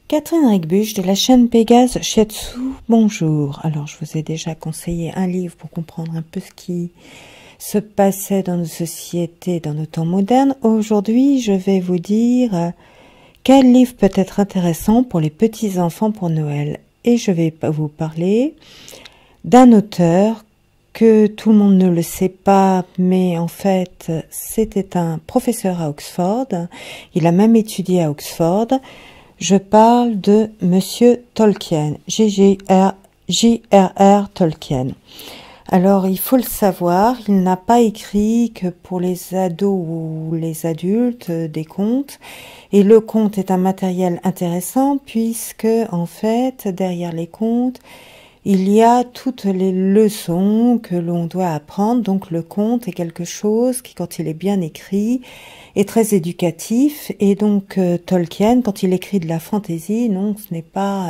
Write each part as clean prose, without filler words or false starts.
Catherine Ricbush de la chaîne Pégase Shiatsu, bonjour. Alors, je vous ai déjà conseillé un livre pour comprendre un peu ce qui se passait dans nos sociétés, dans nos temps modernes. Aujourd'hui, je vais vous dire quel livre peut être intéressant pour les petits-enfants pour Noël. Et je vais vous parler d'un auteur que tout le monde ne le sait pas, mais en fait, c'était un professeur à Oxford. Il a même étudié à Oxford. Je parle de Monsieur Tolkien, J.R.R. Tolkien. Alors, il faut le savoir, il n'a pas écrit que pour les ados ou les adultes des contes. Et le conte est un matériel intéressant puisque, en fait, derrière les contes, il y a toutes les leçons que l'on doit apprendre. Donc, le conte est quelque chose qui, quand il est bien écrit, est très éducatif. Et donc, Tolkien, quand il écrit de la fantaisie, non, ce n'est pas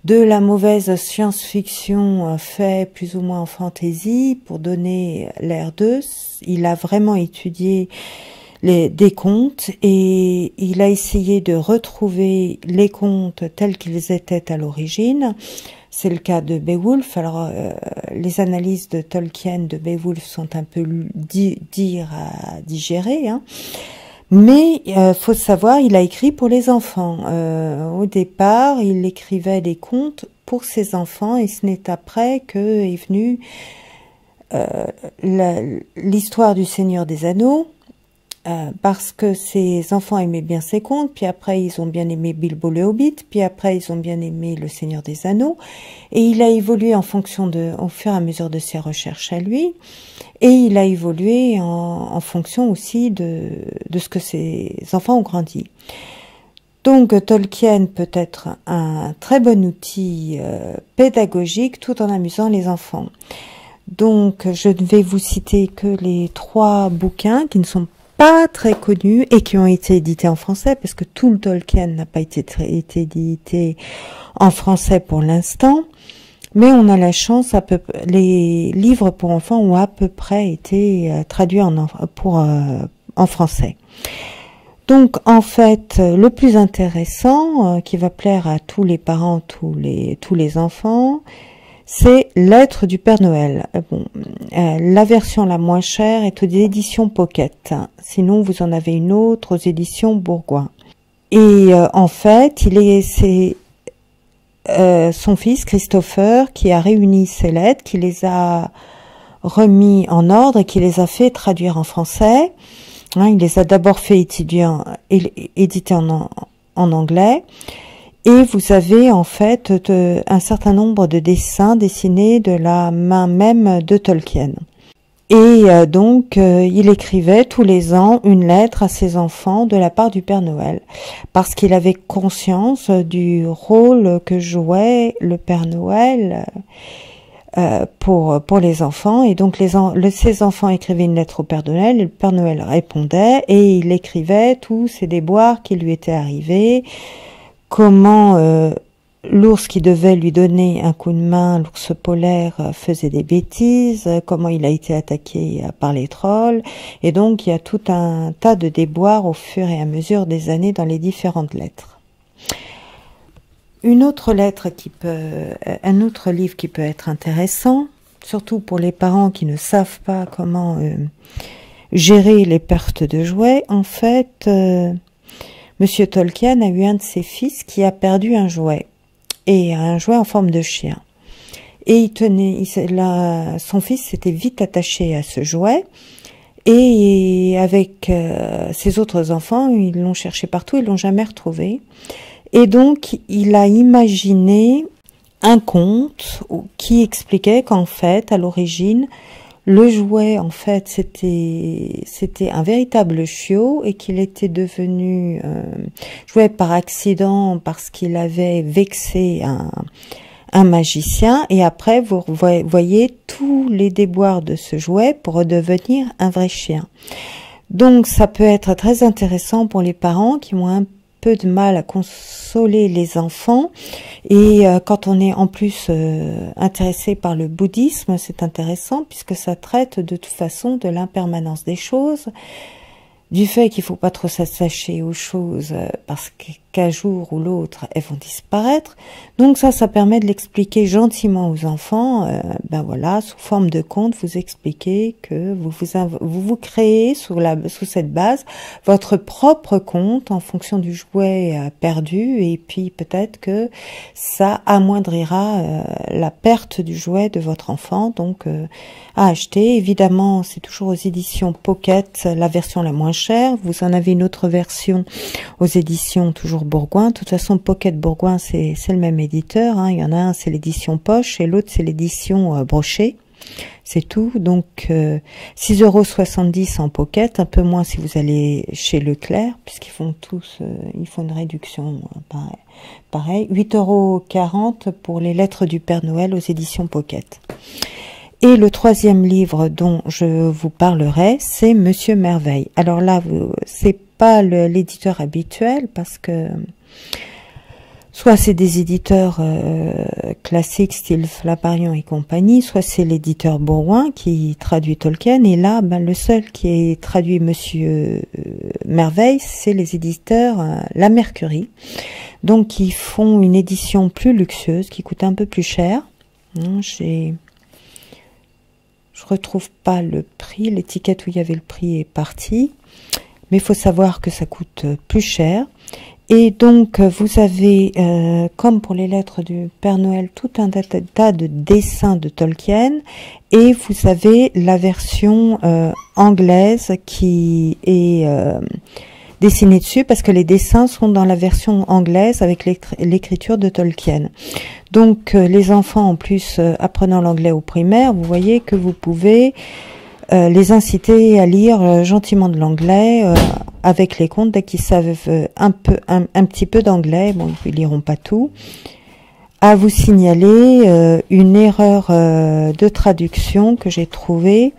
de la mauvaise science-fiction fait plus ou moins en fantaisie pour donner l'air d'eux. Il a vraiment étudié des contes et il a essayé de retrouver les contes tels qu'ils étaient à l'origine. C'est le cas de Beowulf. Alors, les analyses de Tolkien de Beowulf sont un peu dures à digérer, hein. Mais faut savoir, il a écrit pour les enfants. Au départ, il écrivait des contes pour ses enfants, et ce n'est après que est venue l'histoire du Seigneur des Anneaux. Parce que ses enfants aimaient bien ses contes, puis après ils ont bien aimé Bilbo le Hobbit, puis après ils ont bien aimé le Seigneur des Anneaux, et il a évolué en fonction au fur et à mesure de ses recherches à lui, et il a évolué en fonction aussi de ce que ses enfants ont grandi. Donc Tolkien peut être un très bon outil pédagogique tout en amusant les enfants. Donc je ne vais vous citer que les 3 bouquins qui ne sont pas très connus et qui ont été édités en français, parce que tout le Tolkien n'a pas été édité en français pour l'instant, mais on a la chance, les livres pour enfants ont à peu près été traduits en français. Donc en fait, le plus intéressant, qui va plaire à tous les parents, tous les enfants, c'est Lettres du Père Noël. La version la moins chère est aux éditions Pocket. Sinon, vous en avez une autre aux éditions Bourgoin. Et en fait, c'est son fils, Christopher, qui a réuni ces lettres, qui les a remis en ordre et qui les a fait traduire en français. Il les a d'abord fait éditer en anglais. Et vous avez en fait un certain nombre de dessins dessinés de la main même de Tolkien. Et donc, il écrivait tous les ans une lettre à ses enfants de la part du Père Noël, parce qu'il avait conscience du rôle que jouait le Père Noël pour les enfants. Et donc, ses enfants écrivaient une lettre au Père Noël, et le Père Noël répondait, et il écrivait tous ces déboires qui lui étaient arrivés, comment l'ours qui devait lui donner un coup de main, l'ours polaire, faisait des bêtises, comment il a été attaqué par les trolls, et donc il y a tout un tas de déboires au fur et à mesure des années dans les différentes lettres. Un autre livre qui peut être intéressant, surtout pour les parents qui ne savent pas comment gérer les pertes de jouets. En fait, Monsieur Tolkien a eu un de ses fils qui a perdu un jouet, et un jouet en forme de chien. Et son fils s'était vite attaché à ce jouet, et avec ses autres enfants, ils l'ont cherché partout, ils l'ont jamais retrouvé. Et donc, il a imaginé un conte qui expliquait qu'en fait, à l'origine, le jouet, en fait, c'était un véritable chiot, et qu'il était devenu jouet par accident parce qu'il avait vexé un magicien. Et après, vous voyez tous les déboires de ce jouet pour redevenir un vrai chien. Donc, ça peut être très intéressant pour les parents qui ont un peu de mal à consoler les enfants, et quand on est en plus intéressé par le bouddhisme, c'est intéressant puisque ça traite de toute façon de l'impermanence des choses, du fait qu'il faut pas trop s'attacher aux choses parce qu'un jour ou l'autre, elles vont disparaître. Donc ça permet de l'expliquer gentiment aux enfants. Ben voilà, sous forme de conte, vous expliquez que vous créez sous cette base votre propre conte en fonction du jouet perdu, et puis peut-être que ça amoindrira la perte du jouet de votre enfant. Donc à acheter, évidemment, c'est toujours aux éditions Pocket, la version la moins chère. Vous en avez une autre version aux éditions toujours Bourgoin. De toute façon, Pocket Bourgoin, c'est le même éditeur, hein. Il y en a un, c'est l'édition Poche, et l'autre, c'est l'édition Brochet. C'est tout. Donc 6,70 € en Pocket, un peu moins si vous allez chez Leclerc, puisqu'ils font tous, ils font une réduction pareil. 8,40 € pour les lettres du Père Noël aux éditions Pocket. Et le troisième livre dont je vous parlerai, c'est Monsieur Merveille. Alors là, c'est pas l'éditeur habituel, parce que soit c'est des éditeurs classiques, style Flammarion et compagnie, soit c'est l'éditeur Bourgoin qui traduit Tolkien. Et là, ben, le seul qui est traduit Monsieur Merveille, c'est les éditeurs La Mercurie. Donc, ils font une édition plus luxueuse, qui coûte un peu plus cher. Je retrouve pas le prix, l'étiquette où il y avait le prix est partie, mais il faut savoir que ça coûte plus cher. Et donc vous avez, comme pour les lettres du Père Noël, tout un tas de dessins de Tolkien, et vous avez la version anglaise qui est dessinée dessus, parce que les dessins sont dans la version anglaise avec l'écriture de Tolkien. Donc les enfants, en plus, apprenant l'anglais au primaire, vous voyez que vous pouvez les inciter à lire gentiment de l'anglais avec les contes dès qu'ils savent un petit peu d'anglais. Bon, ils ne liront pas tout. À vous signaler une erreur de traduction que j'ai trouvée.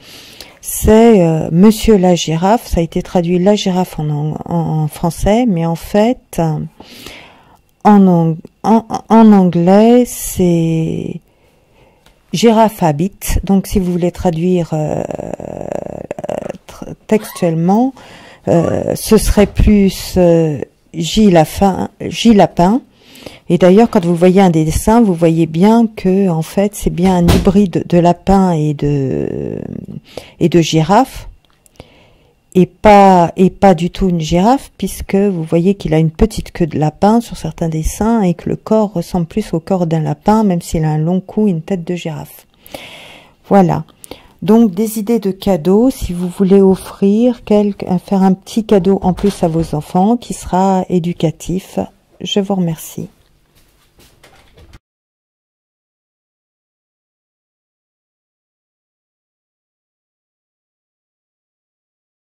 C'est Monsieur la girafe. Ça a été traduit la girafe en français, mais en fait, en anglais, c'est Girafe habit. Donc, si vous voulez traduire textuellement, ce serait plus J-lapin. Et d'ailleurs, quand vous voyez un des dessins, vous voyez bien que, en fait, c'est bien un hybride de lapin et de girafe. Et pas du tout une girafe, puisque vous voyez qu'il a une petite queue de lapin sur certains dessins, et que le corps ressemble plus au corps d'un lapin, même s'il a un long cou et une tête de girafe. Voilà. Donc, des idées de cadeaux, si vous voulez offrir, faire un petit cadeau en plus à vos enfants, qui sera éducatif. Je vous remercie.